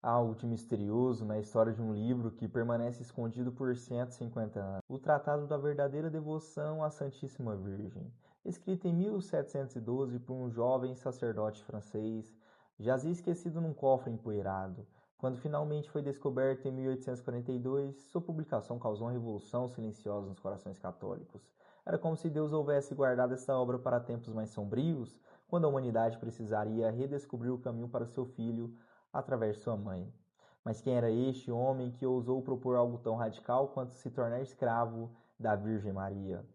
Há algo de misterioso na história de um livro que permanece escondido por 150 anos. O Tratado da Verdadeira Devoção à Santíssima Virgem, escrito em 1712 por um jovem sacerdote francês, jazia esquecido num cofre empoeirado. Quando finalmente foi descoberto em 1842, sua publicação causou uma revolução silenciosa nos corações católicos. Era como se Deus houvesse guardado essa obra para tempos mais sombrios, quando a humanidade precisaria redescobrir o caminho para o seu filho através de sua mãe. Mas quem era este homem que ousou propor algo tão radical quanto se tornar escravo da Virgem Maria?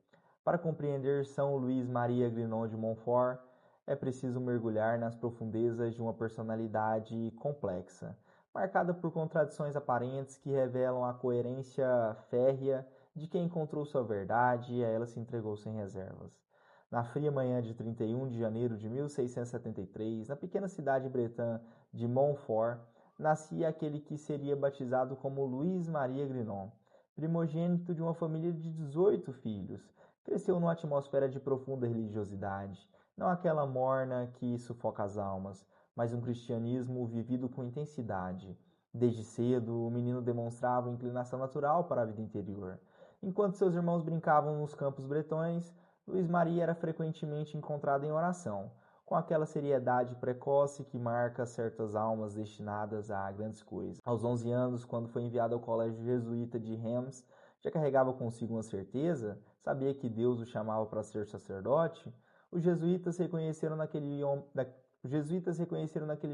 Para compreender São Luís Maria Grignon de Montfort, é preciso mergulhar nas profundezas de uma personalidade complexa, marcada por contradições aparentes que revelam a coerência férrea de quem encontrou sua verdade e a ela se entregou sem reservas. Na fria manhã de 31 de janeiro de 1673, na pequena cidade bretã de Montfort, nascia aquele que seria batizado como Luís Maria Grignon, primogênito de uma família de 18 filhos. Cresceu numa atmosfera de profunda religiosidade, não aquela morna que sufoca as almas, mas um cristianismo vivido com intensidade. Desde cedo, o menino demonstrava inclinação natural para a vida interior. Enquanto seus irmãos brincavam nos campos bretões, Luís Maria era frequentemente encontrado em oração, com aquela seriedade precoce que marca certas almas destinadas a grandes coisas. Aos 11 anos, quando foi enviado ao colégio jesuíta de Reims, já carregava consigo uma certeza, sabia que Deus o chamava para ser sacerdote. Os jesuítas reconheceram naquele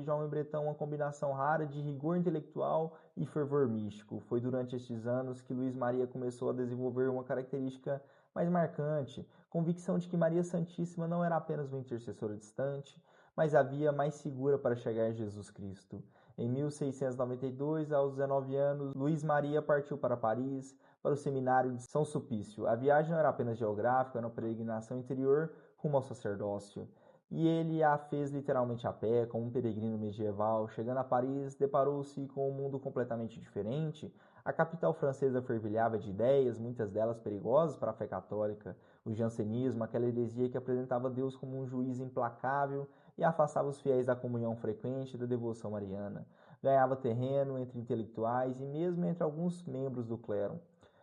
jovem bretão uma combinação rara de rigor intelectual e fervor místico. Foi durante estes anos que Luís Maria começou a desenvolver uma característica mais marcante, convicção de que Maria Santíssima não era apenas uma intercessora distante, mas a via mais segura para chegar a Jesus Cristo. Em 1692, aos 19 anos, Luís Maria partiu para Paris, para o seminário de São Sulpício. A viagem não era apenas geográfica, era uma peregrinação interior rumo ao sacerdócio. E ele a fez literalmente a pé, como um peregrino medieval. Chegando a Paris, deparou-se com um mundo completamente diferente. A capital francesa fervilhava de ideias, muitas delas perigosas para a fé católica. O jansenismo, aquela heresia que apresentava Deus como um juiz implacável e afastava os fiéis da comunhão frequente e da devoção mariana. Ganhava terreno entre intelectuais e mesmo entre alguns membros do clero.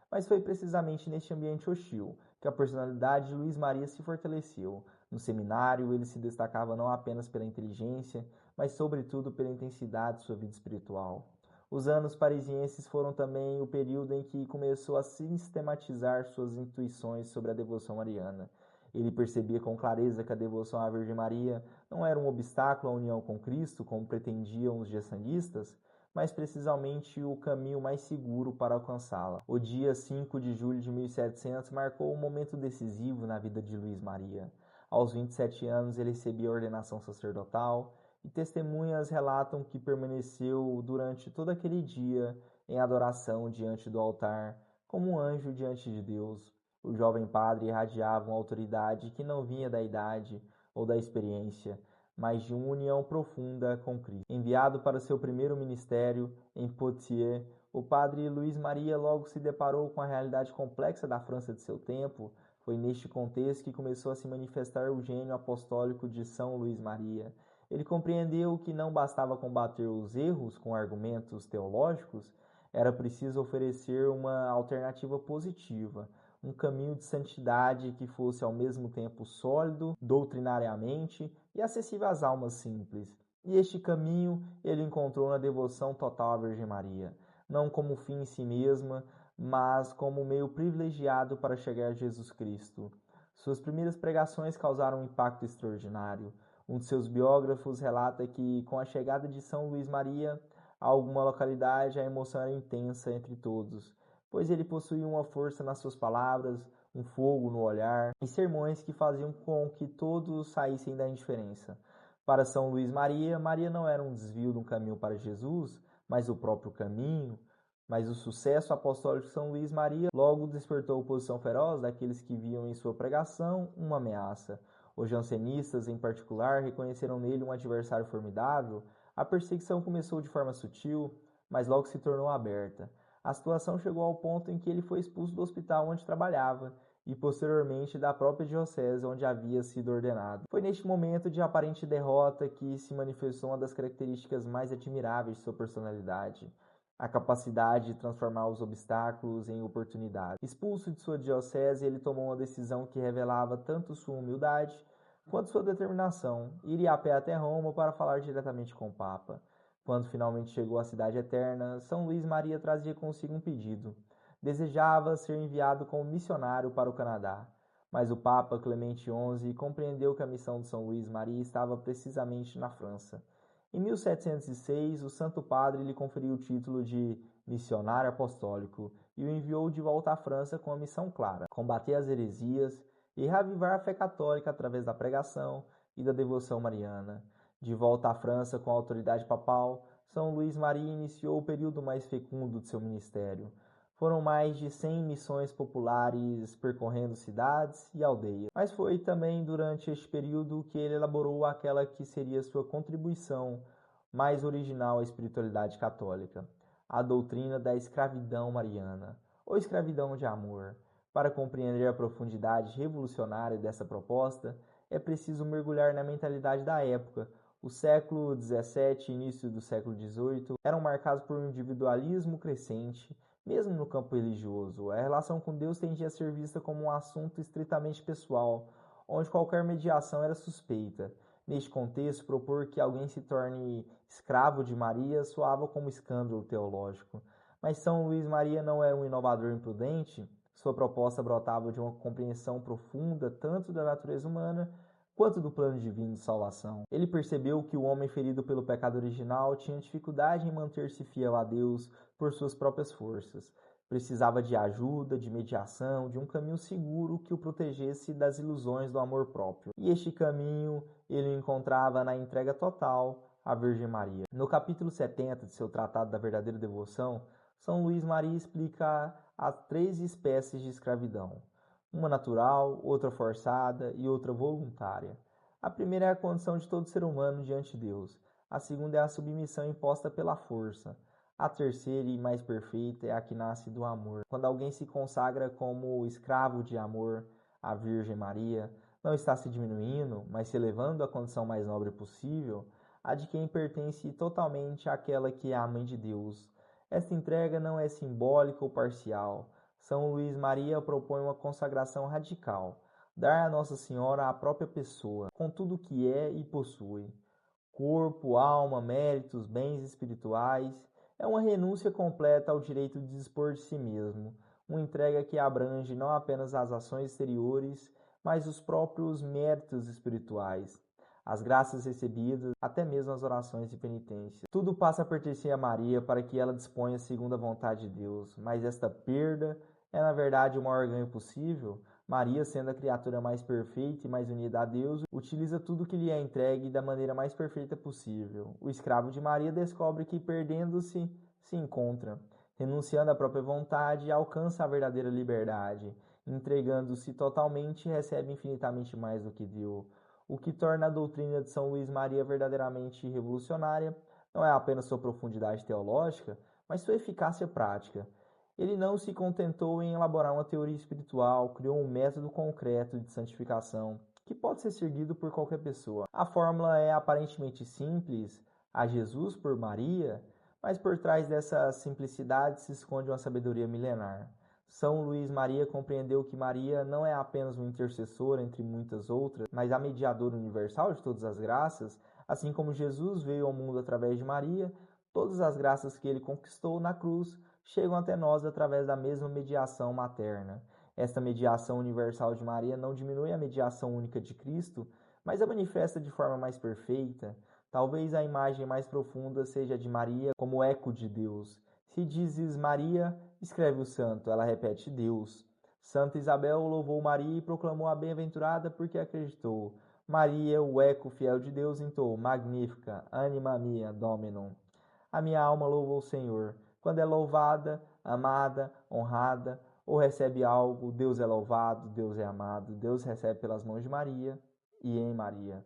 Mas foi precisamente neste ambiente hostil que a personalidade de Luís Maria se fortaleceu. No seminário, ele se destacava não apenas pela inteligência, mas sobretudo pela intensidade de sua vida espiritual. Os anos parisienses foram também o período em que começou a sistematizar suas intuições sobre a devoção mariana. Ele percebia com clareza que a devoção à Virgem Maria não era um obstáculo à união com Cristo, como pretendiam os gessanguistas, mas precisamente o caminho mais seguro para alcançá-la. O dia 5 de julho de 1700 marcou um momento decisivo na vida de Luís Maria. Aos 27 anos, ele recebia a ordenação sacerdotal e testemunhas relatam que permaneceu durante todo aquele dia em adoração diante do altar, como um anjo diante de Deus. O jovem padre irradiava uma autoridade que não vinha da idade ou da experiência, mas de uma união profunda com Cristo. Enviado para seu primeiro ministério em Poitiers, o padre Luís Maria logo se deparou com a realidade complexa da França de seu tempo. Foi neste contexto que começou a se manifestar o gênio apostólico de São Luís Maria. Ele compreendeu que não bastava combater os erros com argumentos teológicos, era preciso oferecer uma alternativa positiva, um caminho de santidade que fosse ao mesmo tempo sólido doutrinariamente e acessível às almas simples. E este caminho ele encontrou na devoção total à Virgem Maria, não como fim em si mesma, mas como meio privilegiado para chegar a Jesus Cristo. Suas primeiras pregações causaram um impacto extraordinário. Um de seus biógrafos relata que, com a chegada de São Luís Maria a alguma localidade, a emoção era intensa entre todos, pois ele possuía uma força nas suas palavras, um fogo no olhar e sermões que faziam com que todos saíssem da indiferença. Para São Luís Maria, Maria não era um desvio de um caminho para Jesus, mas o próprio caminho. Mas o sucesso apostólico de São Luís Maria logo despertou oposição feroz daqueles que viam em sua pregação uma ameaça. Os jansenistas, em particular, reconheceram nele um adversário formidável. A perseguição começou de forma sutil, mas logo se tornou aberta. A situação chegou ao ponto em que ele foi expulso do hospital onde trabalhava e posteriormente da própria diocese onde havia sido ordenado. Foi neste momento de aparente derrota que se manifestou uma das características mais admiráveis de sua personalidade, a capacidade de transformar os obstáculos em oportunidades. Expulso de sua diocese, ele tomou uma decisão que revelava tanto sua humildade quanto sua determinação. Iria a pé até Roma para falar diretamente com o Papa. Quando finalmente chegou à Cidade Eterna, São Luís Maria trazia consigo um pedido. Desejava ser enviado como missionário para o Canadá, mas o Papa Clemente XI compreendeu que a missão de São Luís Maria estava precisamente na França. Em 1706, o Santo Padre lhe conferiu o título de missionário apostólico e o enviou de volta à França com a missão clara: combater as heresias e reavivar a fé católica através da pregação e da devoção mariana. De volta à França com a autoridade papal, São Luís Maria iniciou o período mais fecundo de seu ministério. Foram mais de 100 missões populares percorrendo cidades e aldeias. Mas foi também durante este período que ele elaborou aquela que seria sua contribuição mais original à espiritualidade católica, a doutrina da escravidão mariana, ou escravidão de amor. Para compreender a profundidade revolucionária dessa proposta, é preciso mergulhar na mentalidade da época. O século XVII e início do século XVIII eram marcados por um individualismo crescente, mesmo no campo religioso. A relação com Deus tendia a ser vista como um assunto estritamente pessoal, onde qualquer mediação era suspeita. Neste contexto, propor que alguém se torne escravo de Maria soava como escândalo teológico. Mas São Luís Maria não era um inovador imprudente. Sua proposta brotava de uma compreensão profunda tanto da natureza humana quanto do plano divino de salvação. Ele percebeu que o homem ferido pelo pecado original tinha dificuldade em manter-se fiel a Deus por suas próprias forças. Precisava de ajuda, de mediação, de um caminho seguro que o protegesse das ilusões do amor próprio. E este caminho ele encontrava na entrega total à Virgem Maria. No capítulo 70 de seu Tratado da Verdadeira Devoção, São Luís Maria explica as 3 espécies de escravidão: uma natural, outra forçada e outra voluntária. A primeira é a condição de todo ser humano diante de Deus. A segunda é a submissão imposta pela força. A terceira e mais perfeita é a que nasce do amor. Quando alguém se consagra como escravo de amor à Virgem Maria, não está se diminuindo, mas se elevando à condição mais nobre possível, a de quem pertence totalmente àquela que é a Mãe de Deus. Esta entrega não é simbólica ou parcial. São Luís Maria propõe uma consagração radical, dar a Nossa Senhora a própria pessoa, com tudo o que é e possui, corpo, alma, méritos, bens espirituais. É uma renúncia completa ao direito de dispor de si mesmo, uma entrega que abrange não apenas as ações exteriores, mas os próprios méritos espirituais, as graças recebidas, até mesmo as orações de penitência. Tudo passa a pertencer a Maria para que ela disponha segundo a vontade de Deus, mas esta perda é na verdade o maior ganho possível. Maria, sendo a criatura mais perfeita e mais unida a Deus, utiliza tudo que lhe é entregue da maneira mais perfeita possível. O escravo de Maria descobre que, perdendo-se, se encontra. Renunciando à própria vontade, alcança a verdadeira liberdade. Entregando-se totalmente, recebe infinitamente mais do que deu. O que torna a doutrina de São Luís Maria verdadeiramente revolucionária não é apenas sua profundidade teológica, mas sua eficácia prática. Ele não se contentou em elaborar uma teoria espiritual, criou um método concreto de santificação que pode ser seguido por qualquer pessoa. A fórmula é aparentemente simples, a Jesus por Maria, mas por trás dessa simplicidade se esconde uma sabedoria milenar. São Luís Maria compreendeu que Maria não é apenas um intercessor entre muitas outras, mas a mediadora universal de todas as graças, assim como Jesus veio ao mundo através de Maria, todas as graças que ele conquistou na cruz chegam até nós através da mesma mediação materna. Esta mediação universal de Maria não diminui a mediação única de Cristo, mas a manifesta de forma mais perfeita. Talvez a imagem mais profunda seja a de Maria como eco de Deus. Se dizes Maria, escreve o santo, ela repete Deus. Santa Isabel louvou Maria e proclamou a bem-aventurada porque acreditou. Maria, o eco fiel de Deus, entoou Magnífica, anima mia, Dominum. A minha alma louva o Senhor. Quando é louvada, amada, honrada, ou recebe algo, Deus é louvado, Deus é amado, Deus recebe pelas mãos de Maria e em Maria.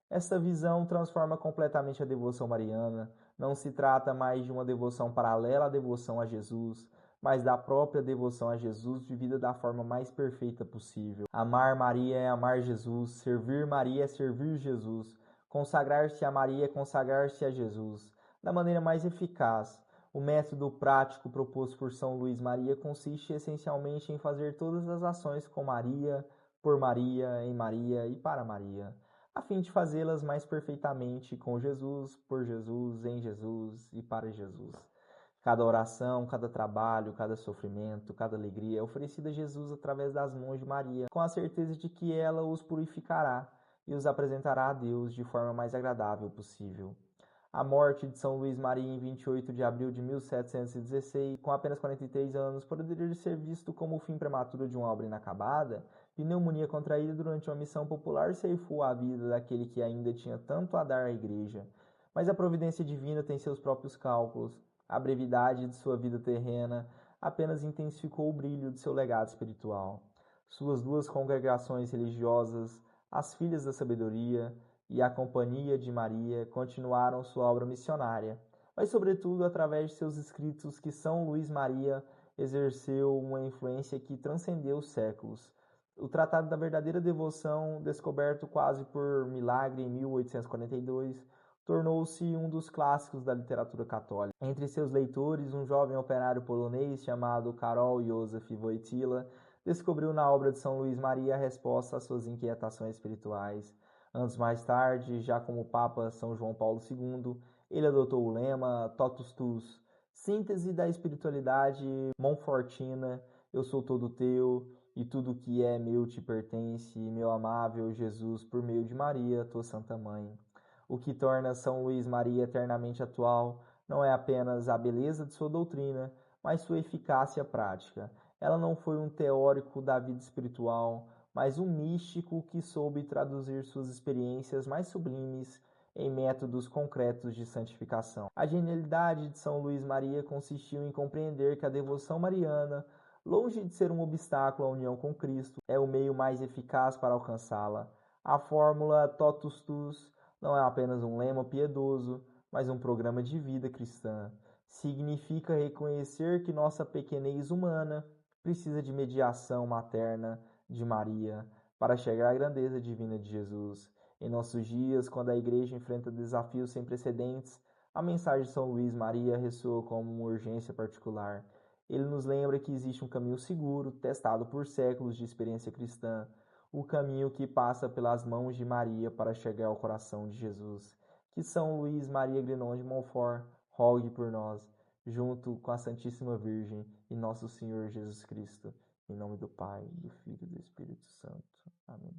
Esta visão transforma completamente a devoção mariana. Não se trata mais de uma devoção paralela à devoção a Jesus, mas da própria devoção a Jesus vivida da forma mais perfeita possível. Amar Maria é amar Jesus, servir Maria é servir Jesus, consagrar-se a Maria é consagrar-se a Jesus, da maneira mais eficaz. O método prático proposto por São Luís Maria consiste essencialmente em fazer todas as ações com Maria, por Maria, em Maria e para Maria, a fim de fazê-las mais perfeitamente com Jesus, por Jesus, em Jesus e para Jesus. Cada oração, cada trabalho, cada sofrimento, cada alegria é oferecida a Jesus através das mãos de Maria, com a certeza de que ela os purificará e os apresentará a Deus de forma mais agradável possível. A morte de São Luís Maria em 28 de abril de 1716, com apenas 43 anos, poderia ser visto como o fim prematuro de uma obra inacabada. Pneumonia contraída durante uma missão popular ceifou a vida daquele que ainda tinha tanto a dar à Igreja. Mas a providência divina tem seus próprios cálculos. A brevidade de sua vida terrena apenas intensificou o brilho de seu legado espiritual. Suas duas congregações religiosas, as Filhas da Sabedoria e a Companhia de Maria, continuaram sua obra missionária, mas sobretudo através de seus escritos que São Luís Maria exerceu uma influência que transcendeu os séculos. O Tratado da Verdadeira Devoção, descoberto quase por milagre em 1842, tornou-se um dos clássicos da literatura católica. Entre seus leitores, um jovem operário polonês chamado Karol Józef Wojtyła descobriu na obra de São Luís Maria a resposta às suas inquietações espirituais. Anos mais tarde, já como Papa São João Paulo II, ele adotou o lema Totus Tuus, síntese da espiritualidade montfortina, eu sou todo teu, e tudo que é meu te pertence, meu amável Jesus, por meio de Maria, tua Santa Mãe. O que torna São Luís Maria eternamente atual não é apenas a beleza de sua doutrina, mas sua eficácia prática. Ela não foi um teórico da vida espiritual, mas um místico que soube traduzir suas experiências mais sublimes em métodos concretos de santificação. A genialidade de São Luís Maria consistiu em compreender que a devoção mariana, longe de ser um obstáculo à união com Cristo, é o meio mais eficaz para alcançá-la. A fórmula Totus Tuus não é apenas um lema piedoso, mas um programa de vida cristã. Significa reconhecer que nossa pequenez humana precisa de mediação materna de Maria para chegar à grandeza divina de Jesus. Em nossos dias, quando a Igreja enfrenta desafios sem precedentes, a mensagem de São Luís Maria ressoa como uma urgência particular. Ele nos lembra que existe um caminho seguro, testado por séculos de experiência cristã, o caminho que passa pelas mãos de Maria para chegar ao coração de Jesus. Que São Luís Maria Grignon de Montfort rogue por nós, junto com a Santíssima Virgem e nosso Senhor Jesus Cristo. Em nome do Pai, do Filho e do Espírito Santo. Amém.